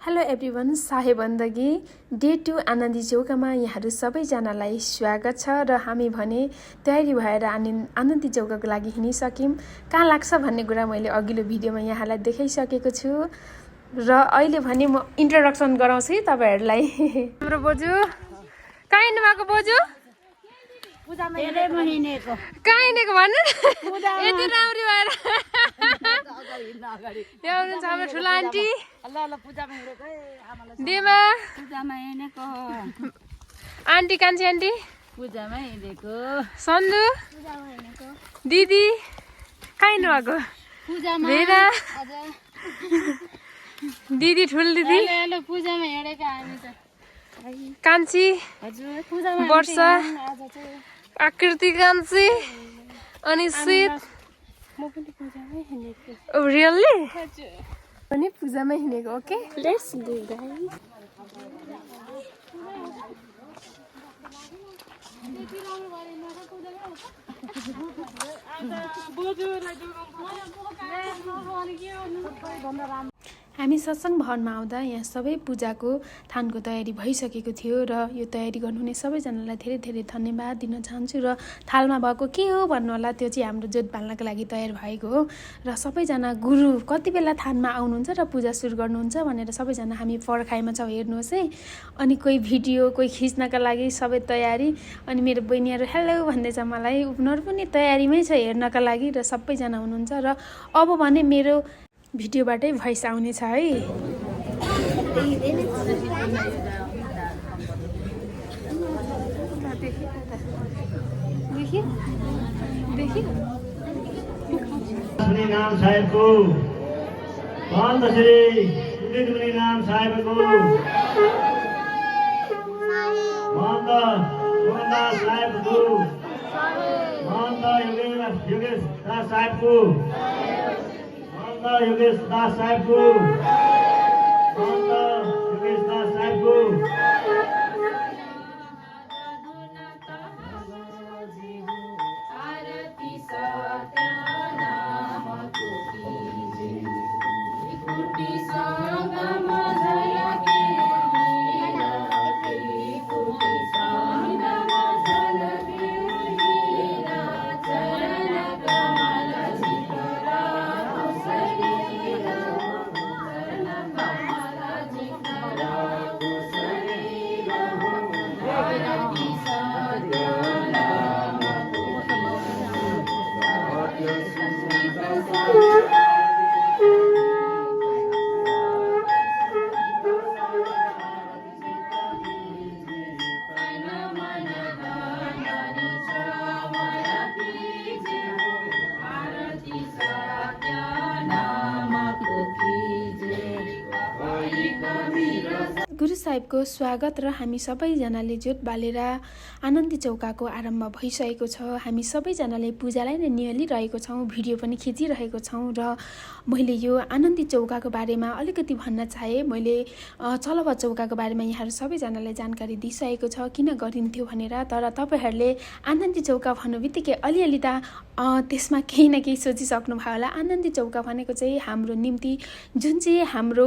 Hello everyone, साहे बन्दगी day 2 Anandi चौकामा यहाँहरू सबैजनालाई स्वागत छ र हामी भने तयारी भएर आनन्दी चौकाको लागि हिँडिसक्यौँ। कहाँ लाग्छ भन्ने कुरा मैले अघिल्लो भिडियोमा यहाँलाई देखाइसकेको छु र अहिले भने म इन्ट्रोडक्सन गराउँछु है तपाईहरुलाई। हाम्रो बोजू कहाँ हिँड्नु भएको बोजू? कहाँ हिँडेको भन्नु यति राम्री भएर यहाँ हुनुहुन्छ हाम्रो ठुलो आन्टी डेमा आन्टी कान्छी आन्टी पूजामा हिँडेको सन्जु दिदी कहाँ हिँड्नु भएको? भेरा दिदी ठुलो दिदी पूजामा हिँडेको हामी त कान्छी हजुर पूजामा वर्षा आज चाहिँ आकृति कान्छी अनि शीत म पनि पूजामै हिँडेको रियल्ली हजुर पनि पूजामा हिँडेको ओके लेट्स डु गाइस हामी सत्सङ्ग भवनमा आउँदा यहाँ सबै पूजाको थानको तयारी भइसकेको थियो र यो तयारी गर्नुहुने सबैजनालाई धेरै धेरै धन्यवाद दिन चाहन्छु। र थालमा भएको के हो भन्नु होला, त्यो चाहिँ हाम्रो जोत बाल्नको लागि तयार भएको हो र सबैजना गुरु कति बेला थानमा आउनुहुन्छ र पूजा सुरु गर्नुहुन्छ भनेर सबैजना हामी पर्खाइमा छौँ, हेर्नुहोस् है। अनि कोही भिडियो कोही खिच्नका लागि सबै तयारी। अनि मेरो बहिनीहरू हेलो भन्दैछ मलाई, उनीहरू पनि तयारीमै छ हेर्नका लागि र सबैजना हुनुहुन्छ। र अब भने मेरो भिडियोबाटै भोइस आउनेछ है। नाम साहेबको भन्छ श्री उदित नाम साहेबको भन्छ मोहनदास साहेबको भन्छ योगेश दास साहेबको योगेश दास साहेबको योगेश दास साहेबको गुरु साहेबको स्वागत र हामी सबैजनाले जोत बालेर आनन्दी चौकाको आरम्भ भइसकेको छ। हामी सबैजनाले पूजालाई नै निहालिरहेको छौँ, भिडियो पनि खिचिरहेको छौँ। र मैले यो आनन्दी चौकाको बारेमा अलिकति भन्न चाहेँ। मैले चलवा चौकाको बारेमा यहाँहरू सबैजनालाई जानकारी दिइसकेको छ किन गरिन्थ्यो भनेर। तर तपाईँहरूले आनन्दी चौका भन्नु बित्तिकै अलिअलि त त्यसमा केही न केही सोचिसक्नु भयो होला। आनन्दी चौका भनेको चाहिँ हाम्रो निम्ति जुन चाहिँ हाम्रो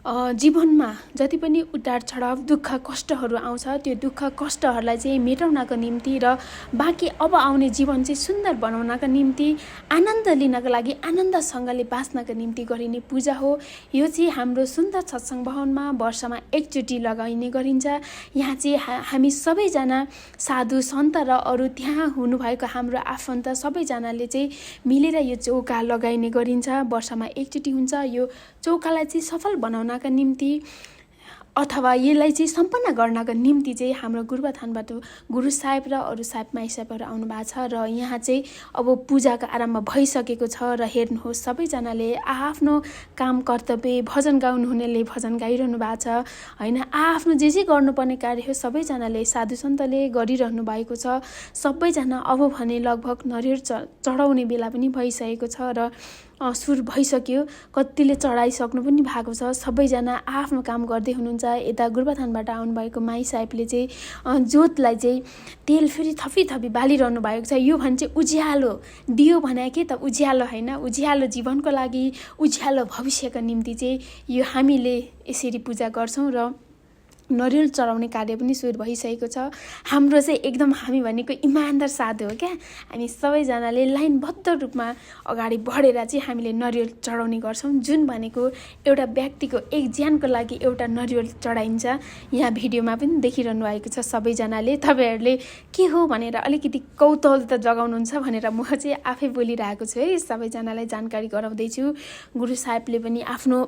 जीवनमा जति पनि उतार चढाव दुःख कष्टहरू आउँछ, त्यो दुःख कष्टहरूलाई चाहिँ मेटाउनको निम्ति र बाँकी अब आउने जीवन चाहिँ सुन्दर बनाउनका निम्ति आनन्द लिनको लागि आनन्दसँगले बाँच्नका निम्ति गरिने पूजा हो। यो चाहिँ हाम्रो सुन्दर सत्सङ्ग भवनमा वर्षमा एकचोटि लगाइने गरिन्छ। यहाँ चाहिँ हामी सबैजना साधु सन्त र अरू त्यहाँ हुनुभएको हाम्रो आफन्त सबैजनाले चाहिँ मिलेर यो चौका लगाइने गरिन्छ। वर्षमा एकचोटि हुन्छ। यो चौकालाई चाहिँ सफल बनाउनका निम्ति अथवा यसलाई चाहिँ सम्पन्न गर्नका निम्ति चाहिँ हाम्रो गुरुबथानबाट गुरु साहेब र अरू साहेब माई साहेबहरू आउनु भएको छ। र यहाँ चाहिँ अब पूजाको आरम्भ भइसकेको छ। र हेर्नुहोस् सबैजनाले आफ्नो काम कर्तव्य भजन गाउनुहुनेले भजन गाइरहनु भएको छ होइन। आफ्नो जे गर्नुपर्ने कार्य हो सबैजनाले साधु सन्तले गरिरहनु भएको छ। सबैजना अब भने लगभग नरिवल चढाउने बेला पनि भइसकेको छ। र सुरु भइसक्यो, कतिले चढाइसक्नु पनि भएको छ। सबैजना आफ्नो काम गर्दै हुनुहुन्छ। यता गोरुबथानबाट आउनुभएको माई साहेबले चाहिँ जोतलाई चाहिँ तेल फेरि थपी बालिरहनु भएको छ। यो भने चाहिँ उज्यालो दियो भने के त उज्यालो होइन, उज्यालो जीवनको लागि, उज्यालो भविष्यको निम्ति चाहिँ यो हामीले यसरी पूजा गर्छौँ। र नरिवल चढाउने कार्य पनि सुरु भइसकेको छ। हाम्रो चाहिँ एकदम हामी भनेको इमान्दार साधु हो क्या। हामी सबैजनाले लाइनबद्ध रूपमा अगाडि बढेर चाहिँ हामीले नरिवल चढाउने गर्छौँ। जुन भनेको एउटा व्यक्तिको एक ज्यानको लागि एउटा नरिवल चढाइन्छ। यहाँ भिडियोमा पनि देखिरहनु भएको छ सबैजनाले। तपाईँहरूले के हो भनेर अलिकति कौतूहल त जगाउनुहुन्छ भनेर म चाहिँ आफै बोलिरहेको छु है। सबैजनालाई जानकारी गराउँदैछु। गुरु साहेबले पनि आफ्नो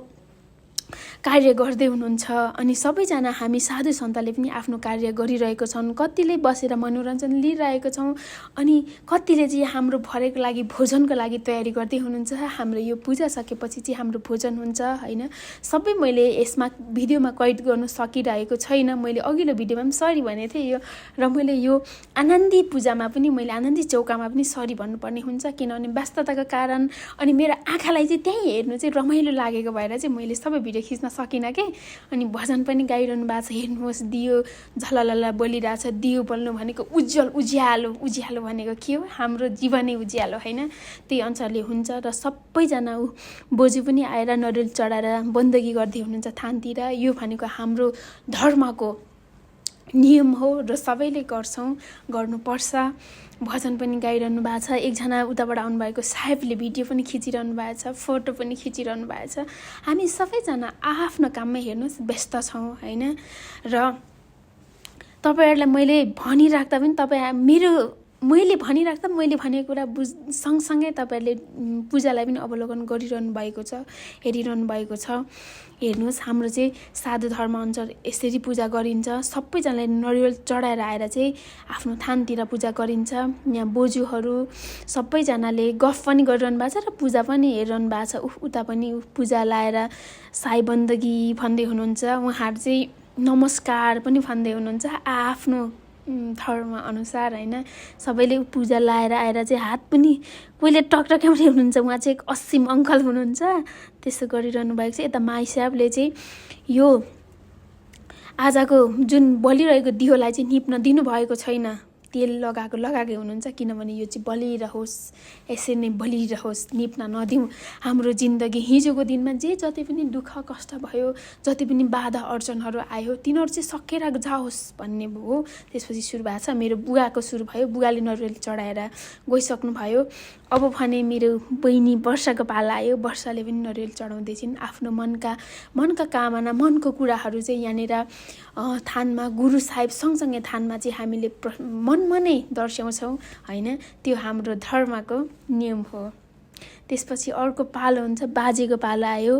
कार्य गर्दै हुनुहुन्छ अनि सबैजना हामी साधु सन्तले पनि आफ्नो कार्य गरिरहेको छन्। कतिले बसेर मनोरञ्जन लिइरहेको छौँ अनि कतिले चाहिँ हाम्रो भरेको लागि भोजनको लागि तयारी गर्दै हुनुहुन्छ। हाम्रो यो पूजा सकेपछि चाहिँ हाम्रो भोजन हुन्छ होइन। सबै मैले यसमा भिडियोमा कैद गर्नु सकिरहेको छैन। मैले अघिल्लो भिडियोमा पनि सरी भनेको थिएँ यो, र मैले यो आनन्दी पूजामा पनि मैले आनन्दी चौकामा पनि सरी भन्नुपर्ने हुन्छ, किनभने व्यस्तताको कारण अनि मेरो आँखालाई चाहिँ त्यहीँ हेर्नु चाहिँ रमाइलो लागेको भएर चाहिँ मैले सबै भिडियो खिच्न सकिनँ कि। अनि भजन पनि गाइरहनु भएको छ। हेर्नुहोस् दियो झललल बोलिरहेछ। दियो बोल्नु भनेको उज्जवल उज्यालो, उज्यालो भनेको के हो, हाम्रो जीवनै उज्यालो होइन। त्यही अनुसारले हुन्छ। र सबैजना बोजू पनि आएर नरिवल चढाएर बन्दगी गर्दै हुनुहुन्छ थानतिर। यो भनेको हाम्रो धर्मको नियम हो र सबैले गर्छौँ, गर्नुपर्छ। भजन पनि गाइरहनु भएको छ। एकजना उताबाट आउनुभएको साहेबले भिडियो पनि खिचिरहनु भएको छ, फोटो पनि खिचिरहनु भएको छ। हामी सबैजना आफ्नो काममा हेर्नुहोस् व्यस्त छौँ होइन। र तपाईँहरूलाई मैले भनिराख्दा पनि मैले भनिराख्दा मैले भनेको कुरा सँगसँगै तपाईँहरूले पूजालाई पनि अवलोकन गरिरहनु भएको छ, हेरिरहनु भएको छ। हेर्नुहोस् हाम्रो चाहिँ साधु धर्मअनुसार यसरी पूजा गरिन्छ। सबैजनाले नरिवल चढाएर आएर चाहिँ आफ्नो थानतिर पूजा गरिन्छ। यहाँ बोजूहरू सबैजनाले गफ पनि गरिरहनु भएको छ र पूजा पनि हेरिरहनु भएको छ। उता पनि पूजा लाएर साई बन्दगी भन्दै हुनुहुन्छ। उहाँहरू चाहिँ नमस्कार पनि भन्दै हुनुहुन्छ आफ्नो धर्म अनुसार होइन। सबैले पूजा लाएर आएर चाहिँ हात पनि कोहीले टक्टक्याउँदै हुनुहुन्छ। उहाँ चाहिँ एक असीम अङ्कल हुनुहुन्छ, त्यसो गरिरहनु भएको छ। यता माई साहेबले चाहिँ यो आजको जुन बलिरहेको दियोलाई चाहिँ निप्न दिनुभएको छैन। तेल लगाएकै हुनुहुन्छ, किनभने यो चाहिँ बलिरहोस्, यसरी नै बलिरहोस्, निप्न नदिउँ। हाम्रो जिन्दगी हिजोको दिनमा जति पनि दुःख कष्ट भयो, जति पनि बाधा अर्चनहरू आयो, तिनीहरू चाहिँ सकेर जाओस् भन्ने हो। त्यसपछि सुरु भएको छ। मेरो बुवाको सुरु भयो। बुवाले नरिवल चढाएर गइसक्नु भयो। अब भने मेरो बहिनी वर्षाको पाला आयो। वर्षाले पनि नरिवल चढाउँदैछिन्। आफ्नो मनका कामना, मनको कुराहरू चाहिँ यहाँनिर थानमा गुरु साहेब सँगसँगै थानमा चाहिँ हामीले मनमा नै दर्शाउँछौँ होइन। त्यो हाम्रो धर्मको नियम हो। त्यसपछि अर्को पालो हुन्छ, बाजेको पालो आयो।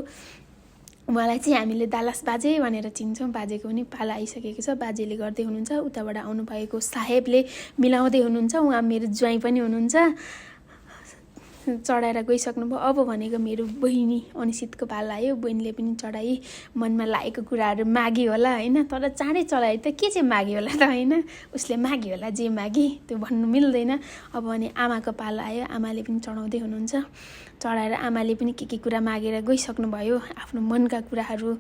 उहाँलाई चाहिँ हामीले दालास बाजे भनेर चिन्छौँ। बाजेको पनि पाला आइसकेको छ। बाजेले गर्दै हुनुहुन्छ। उताबाट आउनुभएको साहेबले मिलाउँदै हुनुहुन्छ। उहाँ मेरो ज्वाइँ पनि हुनुहुन्छ। चढाएर गइसक्नुभयो। अब भनेको मेरो बहिनी अनिसितको पाला आयो। बहिनीले पनि चढाइ, मनमा लागेको कुराहरू माग्यो होला होइन। तर चाँडै चढायो त के चाहिँ माग्यो होला त होइन। उसले माग्यो होला जे मागी, त्यो भन्नु मिल्दैन। अब भने आमाको पाला आयो। आमाले पनि चढाउँदै हुनुहुन्छ। चढाएर आमाले पनि के कुरा मागेर गइसक्नुभयो। आफ्नो मनका कुराहरू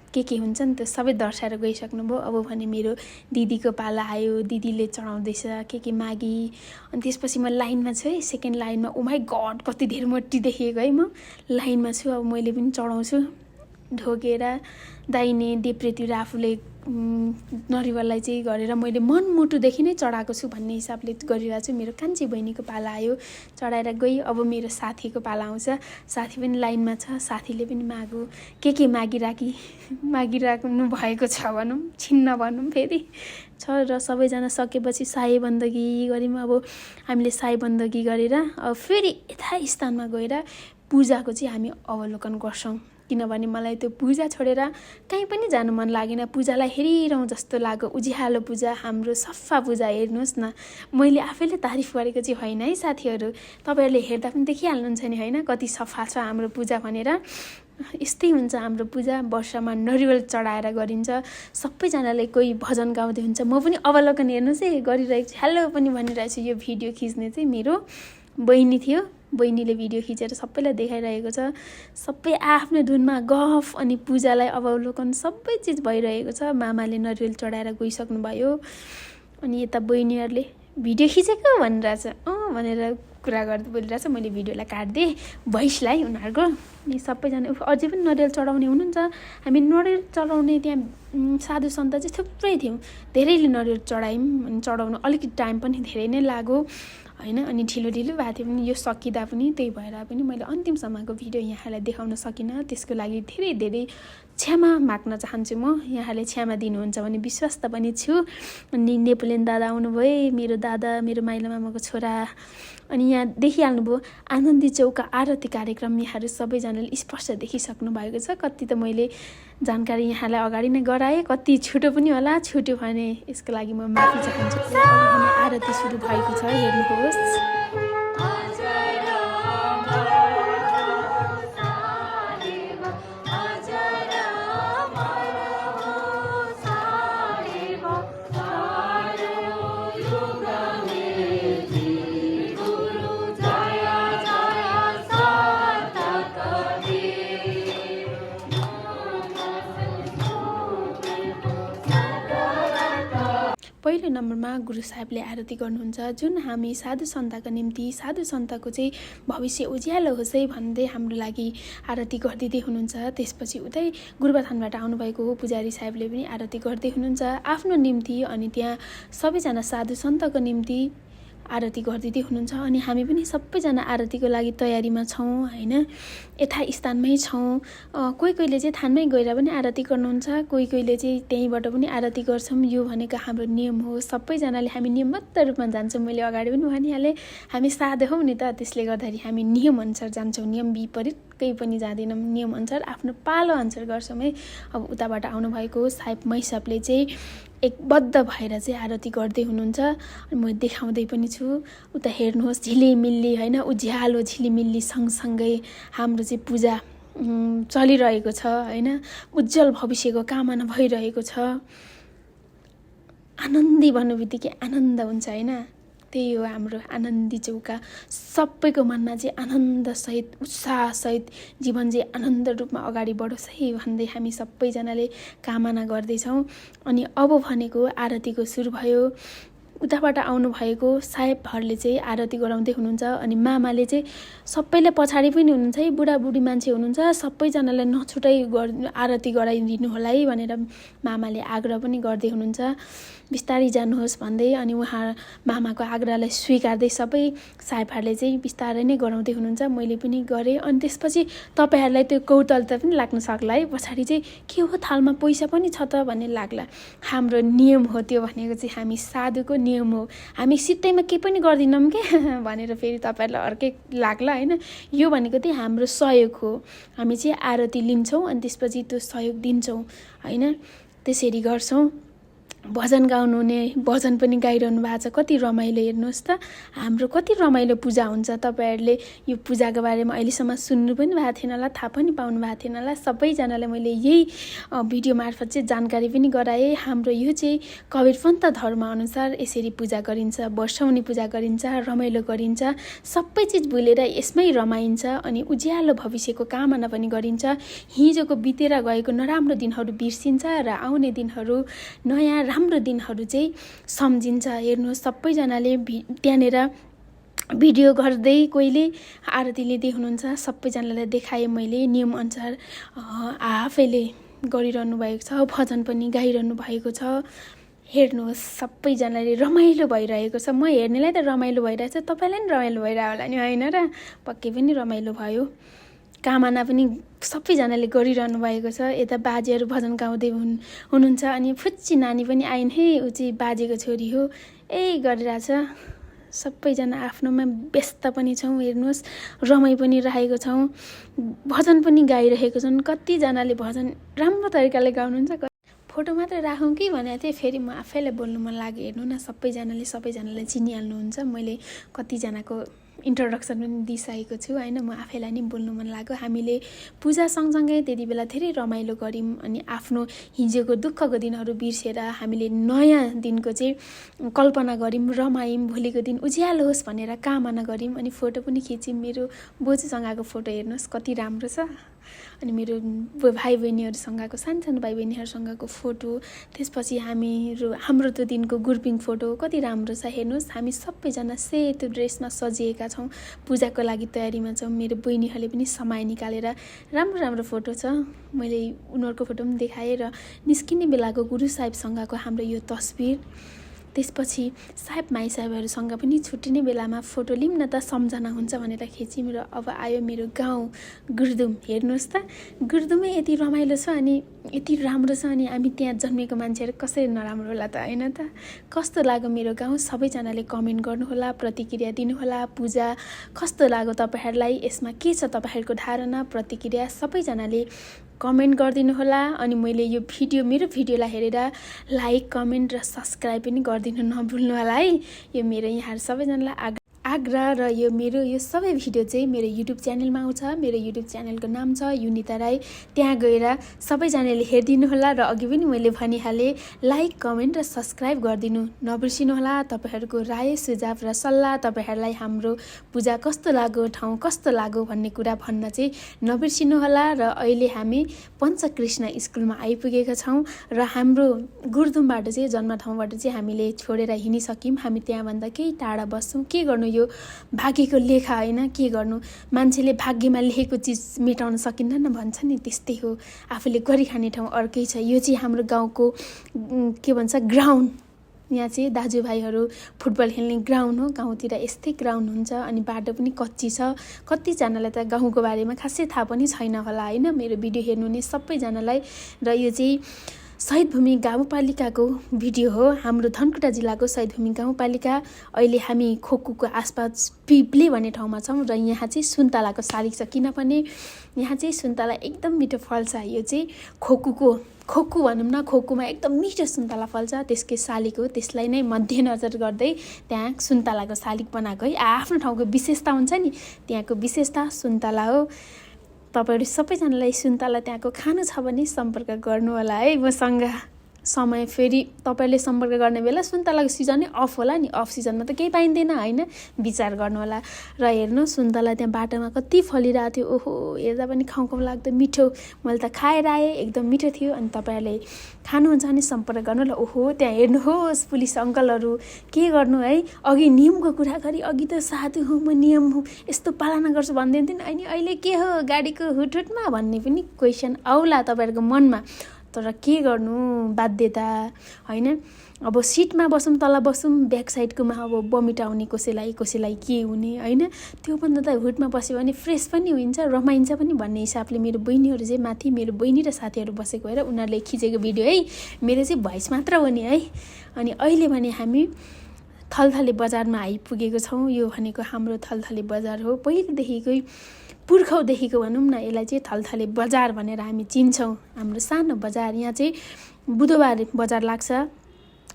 के हुन्छ नि त्यो सबै दर्शाएर गइसक्नुभयो। अब भने मेरो दिदीको पाला आयो। दिदीले चढाउँदैछ के मागी। अनि त्यसपछि म लाइनमा छु है, सेकेन्ड लाइनमा। ओ माई गड, कति धेरै मोटी देखिएको है। म लाइनमा छु। अब मैले पनि चढाउँछु ढोकेर दाहिने देब्रेतिर आफूले नरिवललाई चाहिँ गरेर मैले मनमुटुदेखि नै चढाएको छु भन्ने हिसाबले गरिरहेको छु। मेरो कान्छी बहिनीको पाला आयो। चढाएर गई। अब मेरो साथीको पाला आउँछ। साथी पनि लाइनमा छ। साथीले पनि मागो के मागिराख्नु भएको छ भनौँ, छिन्न भनौँ फेरि छ। र सबैजना सकेपछि साई बन्दगी गऱ्यौँ। अब हामीले साई बन्दगी गरेर अब फेरि यथा स्थानमा गएर पूजाको चाहिँ हामी अवलोकन गर्छौँ। किनभने मलाई त्यो पूजा छोडेर कहीँ पनि जानु मन लागेन। पूजालाई हेरिरहँ जस्तो लाग्यो। उज्यालो पूजा, हाम्रो सफा पूजा। हेर्नुहोस् न, मैले आफैले तारिफ गरेको चाहिँ होइन है साथीहरू। तपाईँहरूले हेर्दा पनि देखिहाल्नुहुन्छ नि होइन कति सफा छ हाम्रो पूजा भनेर। यस्तै हुन्छ हाम्रो पूजा। वर्षमा नरिवल चढाएर गरिन्छ। सबैजनाले कोही भजन गाउँदै हुन्छ। म पनि अवलोकन हेर्नुहोस् है गरिरहेको छु। हेलो पनि भनिरहेको छु। यो भिडियो खिच्ने चाहिँ मेरो बहिनी थियो। बहिनीले भिडियो खिचेर सबैलाई देखाइरहेको छ। सबै आफ्नो धुनमा गफ अनि पूजालाई अवलोकन सबै चिज भइरहेको छ। मामाले नरिवल चढाएर गइसक्नु भयो अनि यता बहिनीहरूले भिडियो खिचेको भनिरहेछ भनेर कुरा गर्दै बोलिरहेछ। मैले भिडियोलाई काट्दिएँ भोइसलाई उनीहरूको। अनि सबैजना अझै पनि नरिवल चढाउने हुनुहुन्छ। हामी नरिवल चढाउने त्यहाँ साधु सन्त चाहिँ थुप्रै थियौँ, धेरैले नरिवल चढायौँ अनि चढाउनु अलिकति टाइम पनि धेरै नै लाग्यो होइन। अनि ढिलो भएको थियो पनि यो सकिँदा पनि, त्यही भएर पनि मैले अन्तिमसम्मको भिडियो यहाँलाई देखाउन सकिनँ। त्यसको लागि धेरै धेरै क्षमा माग्न चाहन्छु म। यहाँले क्षमा दिनुहुन्छ भने विश्वास त पनि छु। अनि नेपोलियन दादा आउनुभयो, मेरो दादा, मेरो माइला मामाको छोरा। अनि यहाँ देखिहाल्नुभयो आनन्दी चौका आरती कार्यक्रम यहाँहरू सबैजनाले स्पष्ट देखिसक्नु भएको छ। कति त मैले जानकारी यहाँलाई अगाडि नै गराएँ, कति छुटो पनि होला। छुट्यो भने यसको लागि म माफी चाहन्छु। आरती सुरु भएको छ, हेर्नुहोस्। पहिलो नम्बरमा गुरु साहेबले आरती गर्नुहुन्छ, जुन हामी साधु सन्तको निम्ति, साधु सन्तको चाहिँ भविष्य उज्यालो होस् है भन्दै हाम्रो लागि आरती गरिदिँदै हुनुहुन्छ। त्यसपछि उतै गुरुबथानबाट आउनुभएको पुजारी साहेबले पनि आरती गर्दै हुनुहुन्छ आफ्नो निम्ति। अनि त्यहाँ सबैजना साधु सन्तको निम्ति आरती गरिदिँदै हुनुहुन्छ। अनि हामी पनि सबैजना आरतीको लागि तयारीमा छौँ होइन, यथास्थानमै छौँ। कोही कोहीले चाहिँ थानमै गएर पनि आरती गर्नुहुन्छ, कोही कोहीले चाहिँ त्यहीँबाट पनि आरती गर्छौँ। यो भनेको हाम्रो नियम हो। सबैजनाले हामी नियमबद्ध रूपमा जान्छौँ। मैले अगाडि पनि भनिहालेँ, हामी साधु हौँ नि त, त्यसले गर्दाखेरि हामी नियमअनुसार जान्छौँ। नियम विपरीत केही पनि जाँदैनौँ, नियमअनुसार आफ्नो पालो अनुसार गर्छौँ है। अब उताबाट आउनुभएको साहेब मैसाबले चाहिँ एकबद्ध भएर चाहिँ आरती गर्दै हुनुहुन्छ। म देखाउँदै पनि छु। उता हेर्नुहोस् झिलिमिल्ली होइन, उज्यालो झिलिमिल्ली सँगसँगै हाम्रो चाहिँ पूजा चलिरहेको छ होइन। उज्जवल भविष्यको कामना भइरहेको छ। आनन्दी भन्नु बित्तिकै आनन्द हुन्छ होइन। त्यही हो हाम्रो आनन्दी चौका। सबैको मनमा चाहिँ आनन्दसहित उत्साहसहित जीवन चाहिँ आनन्द रूपमा अगाडि बढोस् है भन्दै हामी सबैजनाले कामना गर्दैछौँ। अनि अब भनेको आरतीको सुरु भयो। उताबाट आउनुभएको साहेबहरूले चाहिँ आरती गराउँदै हुनुहुन्छ। अनि मामाले चाहिँ सबैले पछाडि पनि हुनुहुन्छ है, बुढाबुढी मान्छे हुनुहुन्छ, सबैजनालाई नछुटाइ आरती गराइदिनु होला है भनेर मामाले आग्रह पनि गर्दै हुनुहुन्छ। बिस्तारै जानुहोस् भन्दै। अनि उहाँ मामाको आग्रहलाई स्वीकार्दै सबै साहेबहरूले चाहिँ बिस्तारै नै गराउँदै हुनुहुन्छ। मैले पनि गरेँ। अनि त्यसपछि तपाईँहरूलाई त्यो कौतलता पनि लाग्न सक्ला है, पछाडि चाहिँ के हो थालमा पैसा पनि छ त भन्ने लाग्ला। हाम्रो नियम हो त्यो भनेको चाहिँ, हामी साधुको नियम हो। हामी सित्तैमा केही पनि गर्दैनौँ क्या भनेर फेरि तपाईँहरूलाई अर्कै लाग्ला होइन। यो भनेको चाहिँ हाम्रो सहयोग हो। हामी चाहिँ आरती लिन्छौँ अनि त्यसपछि त्यो सहयोग दिन्छौँ होइन, त्यसरी गर्छौँ। भजन गाउनुहुने भजन पनि गाइरहनु भएको छ, कति रमाइलो। हेर्नुहोस् त हाम्रो कति रमाइलो पूजा हुन्छ। तपाईँहरूले यो पूजाको बारेमा अहिलेसम्म सुन्नु पनि भएको थिएन होला, थाहा पनि पाउनु भएको थिएन होला। सबैजनालाई मैले यही भिडियो मार्फत चाहिँ जानकारी पनि गराएँ। हाम्रो यो चाहिँ कबीरपन्थ धर्मअनुसार यसरी पूजा गरिन्छ, वर्षौनी पूजा गरिन्छ, रमाइलो गरिन्छ। सबै चिज भुलेर यसमै रमाइन्छ अनि उज्यालो भविष्यको कामना पनि गरिन्छ। हिजोको बितेर गएको नराम्रो दिनहरू बिर्सिन्छ र आउने दिनहरू नयाँ राम्रो दिनहरू चाहिँ सम्झिन्छ। हेर्नुहोस् सबैजनाले त्यहाँनिर भिडियो गर्दै कोहीले आरती लिँदै हुनुहुन्छ। सबैजनालाई देखाएँ मैले नियमअनुसार आफैले गरिरहनु भएको छ। भजन पनि गाइरहनु भएको छ। हेर्नुहोस् सबैजनाले रमाइलो भइरहेको छ। म हेर्नेलाई त रमाइलो भइरहेछ, तपाईँलाई पनि रमाइलो भइरह्यो होला नि होइन र? पक्कै पनि रमाइलो भयो। कामना पनि सबैजनाले गरिरहनु भएको छ। यता बाजेहरू भजन गाउँदै हुनुहुन्छ। अनि फुच्ची नानी पनि आइन् है, ऊ चाहिँ बाजेको छोरी हो, गरिरहेछ। सबैजना आफ्नोमा व्यस्त पनि छौँ। हेर्नुहोस् रमाइ पनि रहेको छौँ, भजन पनि गाइरहेको छन्। कतिजनाले भजन राम्रो तरिकाले गाउनुहुन्छ। फोटो मात्रै राखौँ कि भनेको थिएँ, फेरि म आफैलाई बोल्नु मन लाग्यो। हेर्नु न सबैजनाले चिनिहाल्नुहुन्छ मैले कतिजनाको इन्ट्रोडक्सन पनि दिइसकेको छु होइन। म आफैलाई नि बोल्नु मन लाग्यो। हामीले पूजा सँगसँगै त्यति बेला धेरै रमाइलो गऱ्यौँ अनि आफ्नो हिजोको दुःखको दिनहरू बिर्सेर हामीले नयाँ दिनको चाहिँ कल्पना गऱ्यौँ, रमायौँ, भोलिको दिन उज्यालो होस् भनेर कामना गऱ्यौँ अनि फोटो पनि खिच्यौँ। मेरो बोजूसँगको फोटो हेर्नुहोस् कति राम्रो छ। अनि मेरो भाइ बहिनीहरूसँगको सानो भाइ बहिनीहरूसँगको फोटो, त्यसपछि हाम्रो त्यो दिनको ग्रुपिङ फोटो कति राम्रो छ हेर्नुहोस्। हामी सबैजना सेतो ड्रेसमा सजिएका छौँ, पूजाको लागि तयारीमा छौँ। मेरो बहिनीहरूले पनि समय निकालेर राम्रो फोटो छ। मैले उनीहरूको फोटो पनि देखाएँ र निस्किने बेलाको गुरु साहिबसँगको हाम्रो यो तस्बिर, त्यसपछि साहेब माई साहेबहरूसँग पनि छुट्टिने बेलामा फोटो लिऊँ न त सम्झना हुन्छ भनेर खिच्यौँ। र अब आयो मेरो गाउँ गुर्दुम। हेर्नुहोस् त गुर्दुमै यति रमाइलो छ अनि यति राम्रो छ अनि हामी त्यहाँ जन्मेको मान्छेहरू कसरी नराम्रो होला त होइन त। कस्तो लाग्यो मेरो गाउँ, सबैजनाले कमेन्ट गर्नुहोला, प्रतिक्रिया दिनुहोला। पूजा कस्तो लाग्यो तपाईँहरूलाई, यसमा के छ तपाईँहरूको धारणा, प्रतिक्रिया सबैजनाले कमेन्ट गरिदिनु होला। अनि मैले यो मेरो भिडियोलाई हेरेर लाइक, कमेन्ट र सब्सक्राइब पनि गरिदिनु नभुल्नु होला है। यो मेरो यहाँहरू सबैजनालाई आग्रह। र यो सबै भिडियो चाहिँ मेरो युट्युब च्यानलमा आउँछ। मेरो युट्युब च्यानलको नाम छ युनिता राई। त्यहाँ गएर सबैजनाले हेरिदिनु होला। र अघि पनि मैले भनिहालेँ, लाइक, कमेन्ट र सब्सक्राइब गरिदिनु नबिर्सिनु होला। तपाईँहरूको राय, सुझाव र सल्लाह, तपाईँहरूलाई हाम्रो पूजा कस्तो लाग्यो, ठाउँ कस्तो लाग्यो भन्ने कुरा भन्न चाहिँ नबिर्सिनु होला। र अहिले हामी पञ्चकृष्ण स्कुलमा आइपुगेका छौँ र हाम्रो गुर्दुमबाट चाहिँ जन्म ठाउँबाट चाहिँ हामीले छोडेर हिँडिसक्यौँ। हामी त्यहाँभन्दा केही टाढा बस्छौँ। के गर्नु, यो भाग्यको लेखा होइन, के गर्नु। मान्छेले भाग्यमा लेखेको चिज मेटाउन सकिँदैन भन्छ नि, त्यस्तै हो। आफूले गरिखाने ठाउँ अर्कै छ। यो चाहिँ हाम्रो गाउँको के भन्छ ग्राउन्ड। यहाँ चाहिँ दाजुभाइहरू फुटबल खेल्ने ग्राउन्ड हो। गाउँतिर यस्तै ग्राउन्ड हुन्छ अनि बाटो पनि कच्ची छ। कतिजनालाई त गाउँको बारेमा खासै थाहा पनि छैन होला होइन, मेरो भिडियो हेर्नु नै सबैजनालाई। र यो चाहिँ शहीद भूमि गाउँपालिकाको भिडियो हो। हाम्रो धनकुटा जिल्लाको शहीद भूमि गाउँपालिका। अहिले हामी खोकुको आसपास पिप्ले भन्ने ठाउँमा छौँ र यहाँ चाहिँ सुन्तलाको सालिक छ। किनभने यहाँ चाहिँ सुन्तला एकदम मिठो फल्छ। यो चाहिँ खोकु भनौँ न, खोकुमा एकदम मिठो सुन्तला फल्छ, त्यसकै सालिक हो। त्यसलाई नै मध्यनजर गर्दै त्यहाँ सुन्तलाको सालिक बनाएको है। आफ्नो ठाउँको विशेषता हुन्छ नि, त्यहाँको विशेषता सुन्तला हो। तपाईँहरू सबैजनालाई सुन्तला त्यहाँको खानु छ भने सम्पर्क गर्नु होला है मसँग। समय फेरि तपाईँले सम्पर्क गर्ने बेला सुन्तलाको सिजनै अफ होला नि, अफ सिजनमा त केही पाइँदैन होइन, विचार गर्नु होला। र हेर्नु सुन्तला त्यहाँ बाटोमा कति फलिरहेको थियो। ओहो, हेर्दा पनि खाउँ लाग्दो मिठो। मैले त खाएर आएँ, एकदम मिठो थियो। अनि तपाईँहरूले खानुहुन्छ भने सम्पर्क गर्नु होला। ओहो, त्यहाँ हेर्नुहोस् पुलिस अङ्कलहरू के गर्नु है। अघि नियमको कुरा गरी, अघि त साधु हो म, नियम हो, यस्तो पालना गर्छु भन्दैन अनि अहिले के हो गाडीको हुटहुटमा भन्ने पनि क्वेसन आउला तपाईँहरूको मनमा। तर के गर्नु, बाध्यता होइन। अब सिटमा बसौँ, तल बसौँ, ब्याक साइडकोमा अब बमिट आउने कसैलाई के हुने होइन। त्योभन्दा त हुटमा बस्यो भने फ्रेस पनि हुन्छ, रमाइन्छ पनि भन्ने हिसाबले मेरो बहिनीहरू चाहिँ माथि, मेरो बहिनी र साथीहरू बसेको भएर उनीहरूले खिचेको भिडियो है। मेरो चाहिँ भोइस मात्र हो नि है। अनि अहिले भने हामी थलथले बजारमा आइपुगेको छौँ। यो भनेको हाम्रो थलथले बजार हो। पहिलेदेखिकै पुर्खौँदेखिको भनौँ न, यसलाई चाहिँ थलथले बजार भनेर हामी चिन्छौँ। हाम्रो सानो बजार, यहाँ चाहिँ बुधबार बजार लाग्छ।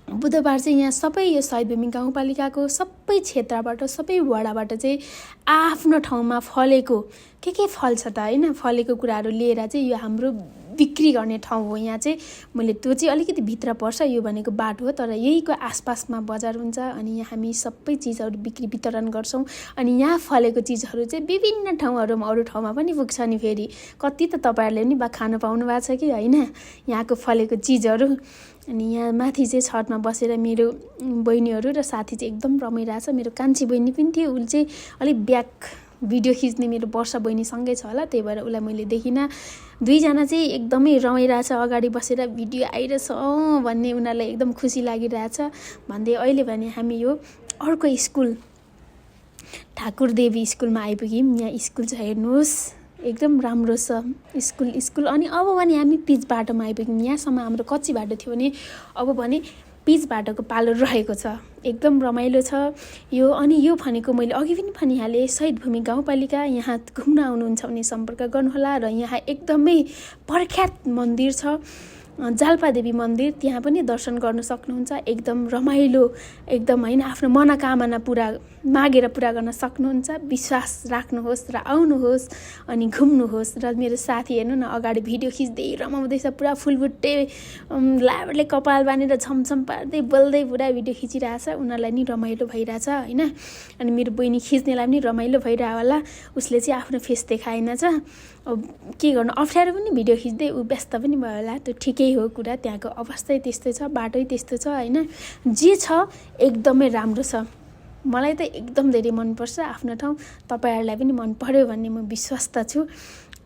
बुधबार चाहिँ यहाँ सबै यो शहीद भूमि गाउँपालिकाको सबै क्षेत्रबाट, सबै वडाबाट चाहिँ आफ्नो ठाउँमा फलेको के फल्छ त होइन, फलेको कुराहरू लिएर चाहिँ यो हाम्रो बिक्री गर्ने ठाउँ हो। यहाँ चाहिँ मैले त्यो चाहिँ अलिकति भित्र पर्छ, यो भनेको बाटो हो, तर यहीको आसपासमा बजार हुन्छ। अनि यहाँ हामी सबै चिजहरू बिक्री वितरण गर्छौँ। अनि यहाँ फलेको चिजहरू चाहिँ विभिन्न ठाउँहरूमा, अरू ठाउँमा पनि पुग्छ नि फेरि। कति त तपाईँहरूले पनि खानु पाउनु भएको छ कि होइन यहाँको फलेको चिजहरू। अनि यहाँ माथि चाहिँ छतमा बसेर मेरो बहिनीहरू र साथी चाहिँ एकदम रमाइरहेछ। मेरो कान्छी बहिनी पनि थियो, उसले चाहिँ अलिक ब्याक भिडियो खिच्ने मेरो वर्षा बहिनीसँगै छ होला, त्यही भएर उसलाई मैले देखिनँ। दुईजना चाहिँ एकदमै रमाइरहेछ, अगाडि बसेर भिडियो आइरहेछ भन्ने उनीहरूलाई एकदम खुसी लागिरहेछ भन्दै। अहिले भने हामी यो अर्को स्कुल ठाकुरदेवी स्कुलमा आइपुग्यौँ। यहाँ स्कुल छ हेर्नुहोस्, एकदम राम्रो छ स्कुल। अनि अब भने हामी पिच बाटोमा आइपुग्यौँ। यहाँसम्म हाम्रो कच्ची बाटो थियो भने अब भने पिच बाटोको पालो रहेको छ। एकदम रमाइलो छ यो। अनि यो भनेको मैले अघि पनि भनिहालेँ, शहीद भूमि गाउँपालिका। यहाँ घुम्न आउनुहुन्छ भने सम्पर्क गर्नुहोला। र यहाँ एकदमै प्रख्यात मन्दिर छ जाल्पादेवी मन्दिर, त्यहाँ पनि दर्शन गर्न सक्नुहुन्छ। एकदम रमाइलो, एकदम होइन, आफ्नो मनोकामना मागेर पुरा गर्न सक्नुहुन्छ। विश्वास राख्नुहोस् र आउनुहोस् अनि घुम्नुहोस्। र मेरो साथी हेर्नु न, अगाडि भिडियो खिच्दै रमाउँदैछ, पुरा फुलबुट्टे लाबरले कपाल बानेर छमछम पार्दै बोल्दै पुरा भिडियो खिचिरहेछ। उनीहरूलाई नि रमाइलो भइरहेछ होइन। अनि मेरो बहिनी खिच्नेलाई पनि रमाइलो भइरह्यो होला, उसले चाहिँ आफ्नो फेस देखाएन छ। अब के गर्नु, अप्ठ्यारो पनि भिडियो खिच्दै ऊ व्यस्त पनि भयो होला। त्यो ठिकै हो कुरा, त्यहाँको अवस्था त्यस्तै छ, बाटै त्यस्तो छ होइन। जे छ एकदमै राम्रो छ। मलाई त एकदम धेरै मनपर्छ आफ्नो ठाउँ। तपाईँहरूलाई पनि मन पर्यो भन्ने म विश्वस्त छु।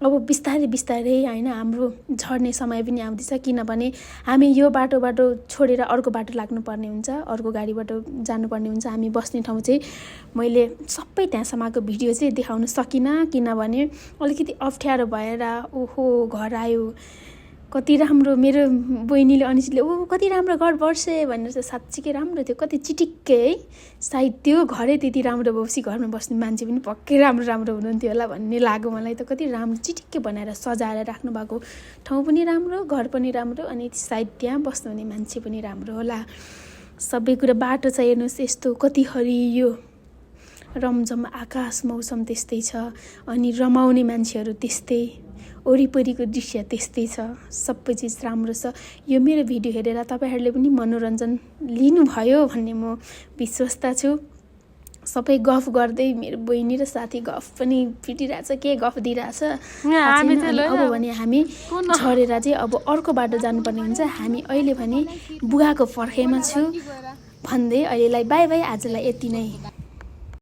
अब बिस्तारै बिस्तारै होइन हाम्रो झर्ने समय पनि आउँदैछ, किनभने हामी यो बाटोबाट छोडेर अर्को बाटो लाग्नुपर्ने हुन्छ, अर्को गाडीबाट जानुपर्ने हुन्छ। हामी बस्ने ठाउँ चाहिँ मैले सबै त्यहाँसम्मको भिडियो चाहिँ देखाउन सकिनँ, किनभने अलिकति अप्ठ्यारो भएर ओहो घर आयो कति राम्रो। मेरो बहिनीले अनिसिले कति राम्रो घर बस्छे भनेर चाहिँ साँच्चीकै राम्रो थियो, कति चिटिक्कै है। सायद त्यो घरै त्यति राम्रो भएपछि घरमा बस्ने मान्छे पनि पक्कै राम्रो हुनुहुन्थ्यो होला भन्ने लाग्यो मलाई त। कति राम्रो चिटिक्कै बनाएर सजाएर राख्नु भएको, ठाउँ पनि राम्रो, घर पनि राम्रो, अनि सायद त्यहाँ बस्नुहुने मान्छे पनि राम्रो होला। सबै कुरा बाटो छ हेर्नुहोस्, यस्तो कति हरियो रमझम आकाश, मौसम त्यस्तै छ, अनि रमाउने मान्छेहरू त्यस्तै, वरिपरिको दृश्य त्यस्तै छ, सबै चिज राम्रो छ। यो मेरो भिडियो हेरेर तपाईँहरूले पनि मनोरञ्जन लिनुभयो भन्ने म विश्वस्त छु। सबै गफ गर्दै मेरो बहिनी र साथी गफ पनि पिटिरहेछ, के गफ दिइरहेछ। अब भने हामी झरेर चाहिँ अब अर्को बाटो जानुपर्ने हुन्छ। हामी अहिले भने बुवाको पर्खाइमा छु भन्दै अहिलेलाई बाई बाई, आजलाई यति नै।